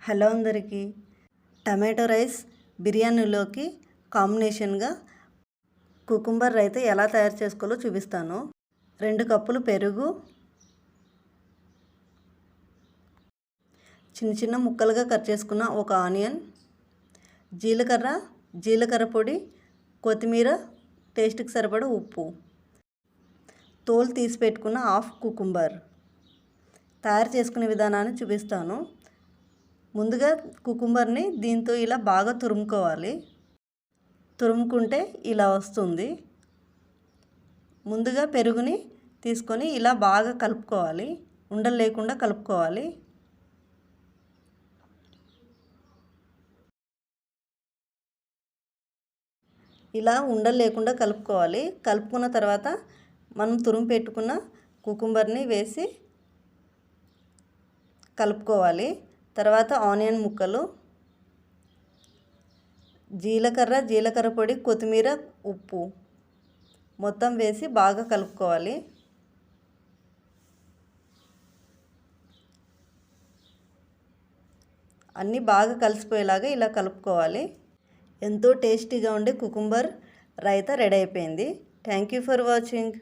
Hello అందరికీ, tomato rice బిర్యానీలోకి కాంబినేషన్గా కుకుంబర్ రైతా ఎలా తయారు చేసుకోవాలో చూపిస్తాను. 2 కప్పులు పెరుగు, చిన్న చిన్న ముక్కలుగా కట్ చేసుకున్న ఒక ఆనియన్, జీలకర్ర పొడి, కొత్తిమీర, టేస్ట్కి సరిపడా ఉప్పు, తోలు తీసి పెట్టుకున్న హాఫ్ కుకుంబర్. తయారు చేసుకునే విధానాన్ని చూపిస్తాను. ముందుగా కుకుంబర్ని దీంతో ఇలా బాగా తురుముకోవాలి. తురుముకుంటే ఇలా వస్తుంది. ముందుగా పెరుగుని తీసుకొని ఇలా బాగా కలుపుకోవాలి, ఉండలు లేకుండా కలుపుకోవాలి. ఇలా ఉండలు లేకుండా కలుపుకోవాలి. కలుపుకున్న తర్వాత మనం తురుము పెట్టుకున్న కుకుంబర్ని వేసి కలుపుకోవాలి. తర్వాత ఆనియన్ ముక్కలు, జీలకర్ర పొడి, కొత్తిమీర, ఉప్పు మొత్తం వేసి బాగా కలుపుకోవాలి. అన్నీ బాగా కలిసిపోయేలాగా ఇలా కలుపుకోవాలి. ఎంతో టేస్టీగా ఉండే కుకుంబర్ రైతా రెడీ అయిపోయింది. Thank you for watching.